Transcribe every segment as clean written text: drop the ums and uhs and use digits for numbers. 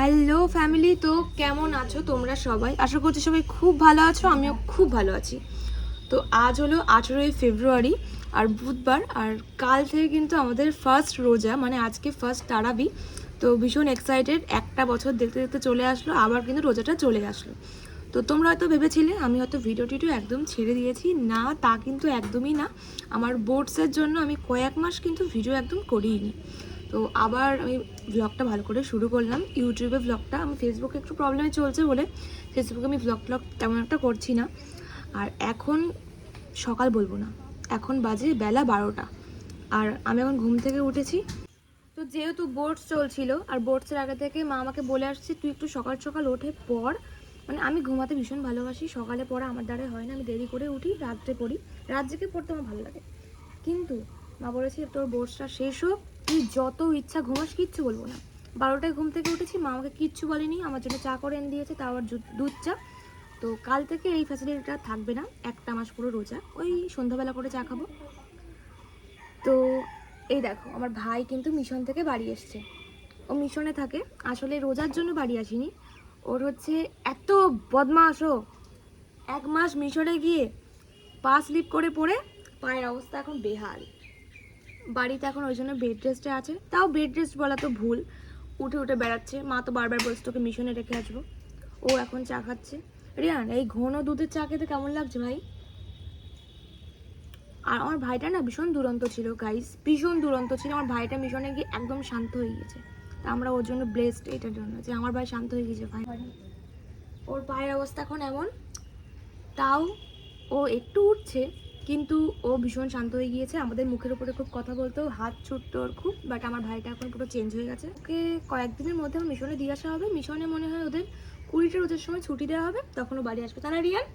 Hello family, তো কেমন আছো তোমরা সবাই? আশা করছি সবাই খুব ভালো আছো, আমিও খুব ভালো আছি। তো আজ হলো 18ই ফেব্রুয়ারি আর বুধবার, আর কাল থেকে কিন্তু আমাদের ফার্স্ট রোজা, মানে আজকে ফার্স্ট তারাবি। তো ভীষণ এক্সাইটেড, একটা বছর দেখতে দেখতে চলে আসলো, আবার কিন্তু রোজাটা চলে আসলো। তো তোমরা হয়তো ভেবেছিলে আমি হয়তো ভিডিও টিডিও একদম ছেড়ে দিয়েছি, না তা কিন্তু একদমই না। আমার বোর্ডসের জন্য আমি কয়েক মাস কিন্তু ভিডিও একদম করিনি। তো আবার আমি ব্লগটা ভালো করে শুরু করলাম, ইউটিউবে ব্লগটা। আমি ফেসবুকে একটু প্রবলেমে চলছে বলে ফেসবুকে আমি ব্লগ তেমন একটা করছি না। আর এখন সকাল বলবো না, এখন বাজে বেলা 12টা, আর আমি এখন ঘুম থেকে উঠেছি। তো যেহেতু বোর্ডস চলছিল, আর বোর্ডসের আগে থেকে মা আমাকে বলে আসছে তুই একটু সকাল সকাল ওঠে পড়। মানে আমি ঘুমাতে ভীষণ ভালোবাসি, সকালে পড়া আমার দ্বারা হয় না, আমি দেরি করে উঠি, রাত্রে পড়ি। রাত জেগে পড়তে আমার ভালো লাগে, কিন্তু মা বলেছে তোর বোর্ডসটা শেষ হোক, তুই যত ইচ্ছা ঘুমাস, কিচ্ছু বলবো না। 12টায় ঘুম থেকে উঠেছি, মা আমাকে কিচ্ছু বলেনি, আমার জন্য চা করে এনে দিয়েছে, তাও আবার দুধ চা। তো কাল থেকে এই ফ্যাসিলিটিটা থাকবে না, একটা মাস পুরো রোজা, ওই সন্ধ্যাবেলা করে চা খাবো। তো এই দেখো, আমার ভাই কিন্তু মিশন থেকে বাড়ি এসছে। ও মিশনে থাকে, আসলে রোজার জন্য বাড়ি আসেনি। ওর হচ্ছে এত বদমাশ, ও 1 মাস মিশনে গিয়ে পা স্লিপ করে পড়ে পায়ের অবস্থা এখন বেহাল। বাড়িতে এখন ওই জন্য বেড রেস্টে আছে, তাও বেড রেস্ট বলা তো ভুল, উঠে উঠে বেড়াচ্ছে। মা তো বারবার বলছে তোকে মিশনে রেখে আসবো। ও এখন চা খাচ্ছে। রিয়ান, এই ঘন দুধের চা খেতে কেমন লাগছে ভাই? আর আমার ভাইটা না ভীষণ দুরন্ত ছিল গাইস, ভীষণ দুরন্ত ছিল। আমার ভাইটা মিশনে গিয়ে একদম শান্ত হয়ে গেছে। তা আমরা ওর জন্য ব্লেসড এটার জন্য যে আমার ভাই শান্ত হয়ে গেছে। ভাই, ওর পায়ের অবস্থা এখন এমন, তাও ও একটু উঠছে, কিন্তু ও ভীষণ শান্ত হয়ে গিয়েছে। আমাদের মুখের উপরে খুব কথা বলতো, হাত ছুটতো ওর খুব, বাট আমার ভাইটা এখন পুরো চেঞ্জ হয়ে গেছে। ওকে কয়েকদিনের মধ্যে আমার মিশনে দিয়ে আসা হবে। মিশনে মনে হয় ওদের 20টা রোজার সময় ছুটি দেওয়া হবে, তখন ও বাড়ি আসবে। তারা রিয়ান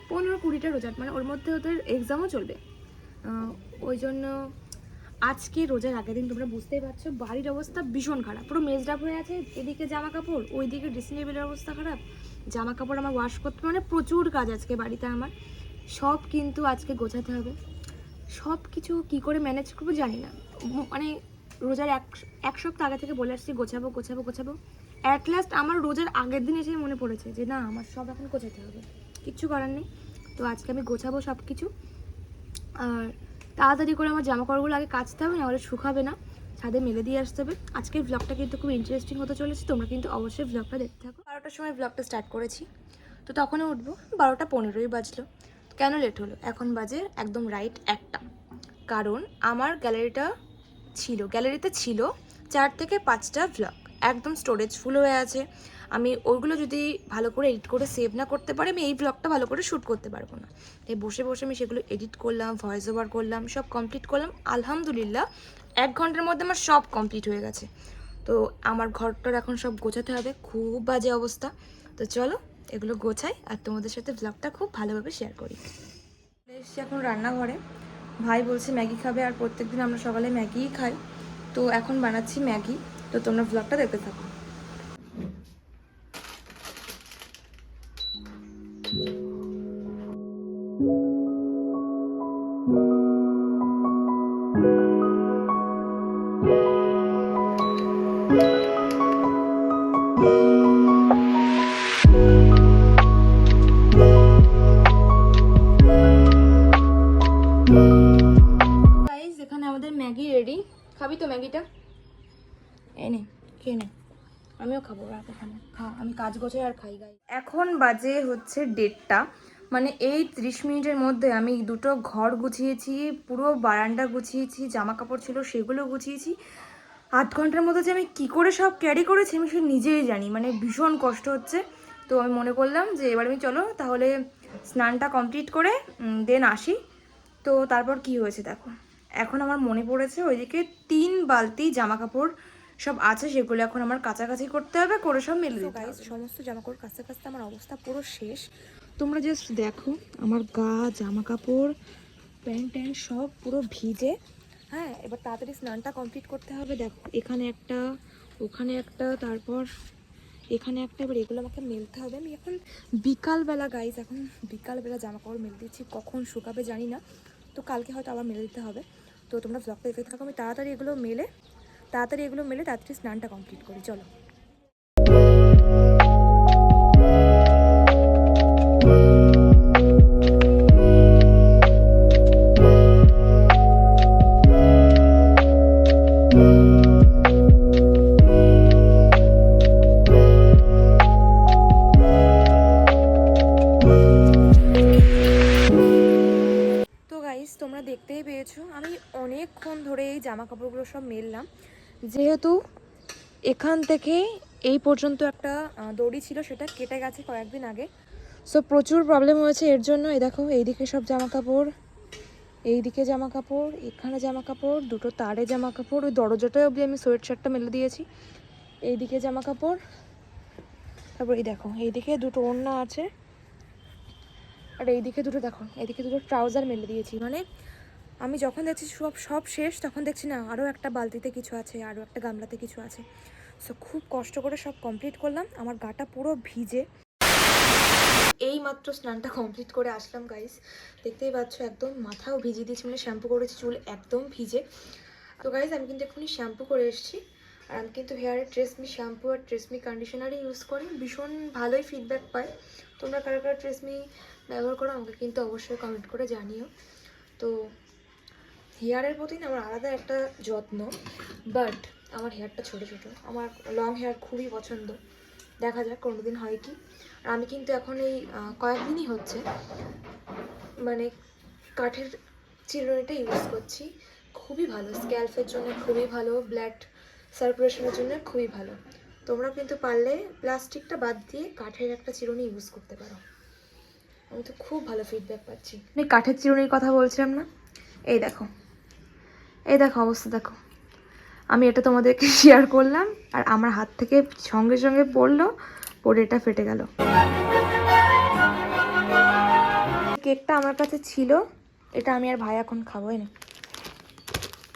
15-20টা রোজার, মানে ওর মধ্যে ওদের এক্সামও চলবে। ওই জন্য আজকে রোজার আগের দিন তোমরা বুঝতেই পারছো বাড়ির অবস্থা ভীষণ খারাপ, পুরো মেজডাপ হয়ে আছে। এদিকে জামা কাপড়, ওইদিকে ড্রেসিং টেবিলের অবস্থা খারাপ, জামা কাপড় আমার ওয়াশ করতে, মানে প্রচুর কাজ আজকে বাড়িতে আমার। সব কিন্তু আজকে গোছাতে হবে, সব কিছু কী করে ম্যানেজ করবো জানি না। মানে রোজার এক সপ্তাহ আগে থেকে বলে আসছি গোছাবো গোছাবো গোছাবো। অ্যাট লাস্ট আমার রোজার আগের দিন এসে মনে পড়েছে যে না, আমার সব এখন গোছাতে হবে, কিচ্ছু করার নেই। তো আজকে আমি গোছাবো সব কিছু। আর তাড়াতাড়ি করে আমার জামা কাপড়গুলো আগে কাচতে হবে, নাহলে শুকাবে না, ছাদে মেলে দিয়ে আসতে হবে। আজকের ব্লগটা কিন্তু খুব ইন্টারেস্টিং হতে চলেছে, তোমরা কিন্তু অবশ্যই ব্লগটা দেখতে থাকো। 12টার সময় ব্লগটা স্টার্ট করেছি, তো তখনও উঠবো। 12টা 15ই বাজলো। কেন লেট হলো? এখন বাজে একদম রাইট 1টা। কারণ আমার গ্যালারিতে ছিল 4 থেকে 5টা ব্লগ, একদম স্টোরেজ ফুল হয়ে আছে। আমি ওইগুলো যদি ভালো করে এডিট করে সেভ না করতে পারি, আমি এই ব্লগটা ভালো করে শ্যুট করতে পারবো না। তাই বসে বসে আমি সেগুলো এডিট করলাম, ভয়েস ওভার করলাম, সব কমপ্লিট করলাম। আলহামদুলিল্লাহ 1 ঘন্টার মধ্যে আমার সব কমপ্লিট হয়ে গেছে। তো আমার ঘরটার এখন সব গোছাতে হবে, খুব বাজে অবস্থা। তো চলো এগুলো গোছাই, আর তোমাদের সাথে ব্লগটা খুব ভালোভাবে শেয়ার করি। এসছি এখন রান্নাঘরে, ভাই বলছে ম্যাগি খাবে, আর প্রত্যেকদিন আমরা সকালে ম্যাগিই খাই। তো এখন বানাচ্ছি ম্যাগি, তো তোমরা ব্লগটা দেখতে থাকো। গাইস, এখানে আমাদের ম্যাগি রেডি। খাবি তো ম্যাগিটা? এনে খেয়ে নে, আমিও খাবো। রাত এখানে খা, আমি কাজ গোছাই আর খাই। গাই এখন বাজে হচ্ছে 1:30, মানে এই 30 মিনিটের মধ্যে আমি দুটো ঘর গুছিয়েছি, পুরো বারান্দা গুছিয়েছি, জামা কাপড় ছিল সেগুলো গুছিয়েছি। 8 ঘন্টার মধ্যে যে আমি কী করে সব ক্যারি করেছি আমি সে নিজেই জানি, মানে ভীষণ কষ্ট হচ্ছে। তো আমি মনে করলাম যে এবার আমি চলো তাহলে স্নানটা কমপ্লিট করে দেন আসি। তো তারপর কি হয়েছে দেখো, এখন আমার মনে পড়েছে ওইদিকে 3 বালতি জামা কাপড় সব আছে, সেগুলো এখন আমার কাছাকাছি করতে হবে, করে সব মেলে দিতে হবে। সমস্ত জামা কাপড় কাছতে কাছতে আমার অবস্থা পুরো শেষ। তোমরা জাস্ট দেখো, আমার গা, জামা কাপড়, প্যান্ট ট্যান্ট সব পুরো ভিজে। হ্যাঁ, এবার তাড়াতাড়ি স্নানটা কমপ্লিট করতে হবে। দেখো এখানে একটা, ওখানে একটা, তারপর এখানে একটা, এবার এগুলো আমাকে মেলতে হবে। আমি এখন বিকালবেলা গাইজ, এখন বিকালবেলা জামা কাপড় মেলে দিচ্ছি, কখন শুকাবে জানি না, তো কালকে হয়তো আবার মেলে দিতে হবে। তো তোমরা ব্লগটা দেখতে থাকো, আমি তাড়াতাড়ি এগুলো মেলে তাড়াতাড়ি স্নানটা কমপ্লিট করি, চলো। জামা কাপড়গুলো সব মেললাম। যেহেতু এখান থেকে এই পর্যন্ত একটা দড়ি ছিল, সেটা কেটে গেছে কয়েকদিন আগে। সো প্রচুর প্রবলেম হয়েছে এর জন্য। এই দেখো এইদিকে সব জামা কাপড়, এইদিকে জামা কাপড়, এখানে জামা কাপড়, দুটো তারে জামা কাপড়, ওই দরজাটায় অবধি আমি সোয়েট শার্টটা মেলে দিয়েছি। এইদিকে জামা কাপড়, তারপর এই দেখো এইদিকে দুটো ওড়না আছে, আর এইদিকে দুটো, দেখো এইদিকে দুটো ট্রাউজার মেলে দিয়েছি। মানে আমি যখন দেখছি সব শেষ, তখন দেখছি না আরও একটা বালতিতে কিছু আছে, আরও একটা গামলাতে কিছু আছে। সো খুব কষ্ট করে সব কমপ্লিট করলাম। আমার গাটা পুরো ভিজে। এই মাত্র স্নানটা কমপ্লিট করে আসলাম গাইস, দেখতেই পাচ্ছ একদম মাথাও ভিজিয়ে দিয়েছি, মানে শ্যাম্পু করেছি, চুল একদম ভিজে। তো গাইস আমি কিন্তু এক্ষুনি শ্যাম্পু করে এসেছি, আর আমি কিন্তু হেয়ারে ট্রেসমি শ্যাম্পু আর ট্রেসমি কন্ডিশনারই ইউজ করি। ভীষণ ভালোই ফিডব্যাক পাই। তোমরা কারা কারা ট্রেসমি ব্যবহার করো আমাকে কিন্তু অবশ্যই কমেন্ট করে জানিও। তো হেয়ারের প্রতি না আমার আলাদা একটা যত্ন, বাট আমার হেয়ারটা ছোটো ছোটো, আমার লং হেয়ার খুবই পছন্দ। দেখা যাক কোনোদিন হয় কি। আর আমি কিন্তু এখন এই কয়েকদিনই হচ্ছে মানে কাঠের চিরুনিটা ইউজ করছি। খুবই ভালো, স্ক্যাল্পের জন্য খুবই ভালো, ব্লাড সার্কুলেশনের জন্য খুবই ভালো। তোমরা কিন্তু পারলে প্লাস্টিকটা বাদ দিয়ে কাঠের একটা চিরুনি ইউজ করতে পারো। আমি তো খুব ভালো ফিডব্যাক পাচ্ছি। আমি কাঠের চিরুনির কথা বলছিলাম না, এই দেখো, এই দেখো অবস্থা দেখো। আমি এটা তোমাদেরকে শেয়ার করলাম, আর আমার হাত থেকে সঙ্গে সঙ্গে পড়লো, পড়ে এটা ফেটে গেল। কেকটা আমার কাছে ছিল, এটা আমি আর ভাই এখন খাবোই না।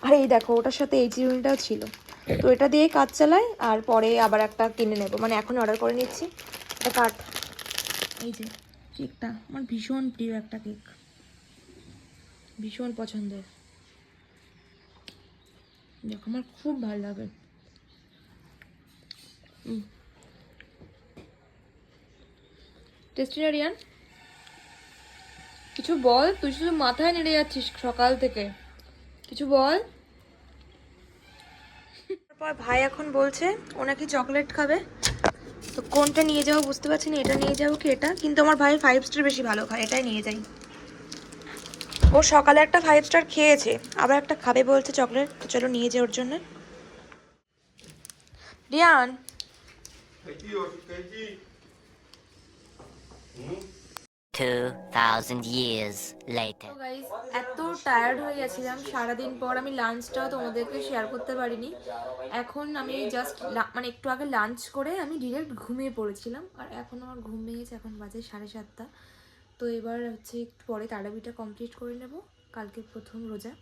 আর এই দেখো ওটার সাথে এই চিরুনিটাও ছিল, তো এটা দিয়ে কাজ চালাই, আর পরে আবার একটা কিনে নেব, মানে এখন অর্ডার করে নিচ্ছি। এটা কাঠ। এই যে কেকটা আমার ভীষণ প্রিয় একটা কেক, ভীষণ পছন্দের। দেখো আমার খুব ভালো লাগে। টেস্টিনারিয়ান কিছু বল, তুই শুধু মাথায় নেড়ে যাচ্ছিস সকাল থেকে, কিছু বল। তারপর ভাই এখন বলছে ও নাকি চকলেট খাবে, তো কোনটা নিয়ে যাবো বুঝতে পারছি না, এটা নিয়ে যাবো কি এটা, কিন্তু আমার ভাই 5 স্টার বেশি ভালো খায়, এটাই নিয়ে যাই। ও সকালে একটা 5 স্টার খেয়েছে, আবার একটা খাবে বলছে চকলেট, তো চলো নিয়ে যাই ওর জন্য। রিয়ান 2000 years later. তো গাইস এত টায়ার্ড হয়ে গেছিলাম সারাদিন পর, আমি লাঞ্চটাও তোমাদেরকে শেয়ার করতে পারিনি। এখন আমি জাস্ট মানে একটু আগে লাঞ্চ করে আমি ডিরেক্ট ঘুমিয়ে পড়েছিলাম, আর এখন আমার ঘুম ভেঙেছে, এখন বাজে 7:30। তো এবার হচ্ছে একটু পরে তারাবিটা কমপ্লিট করে নেব, কালকে প্রথম রোজা।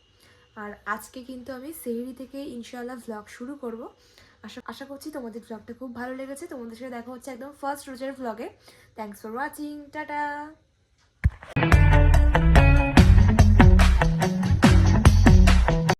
আর আজকে কিন্তু আমি সেহরি থেকে ইনশাআল্লাহ ভ্লগ শুরু করব। আশা করছি তোমাদের ভ্লগটা খুব ভালো লেগেছে। তোমাদের সাথে দেখা হচ্ছে একদম ফার্স্ট রোজার ভ্লগে। Thanks for watching, tata.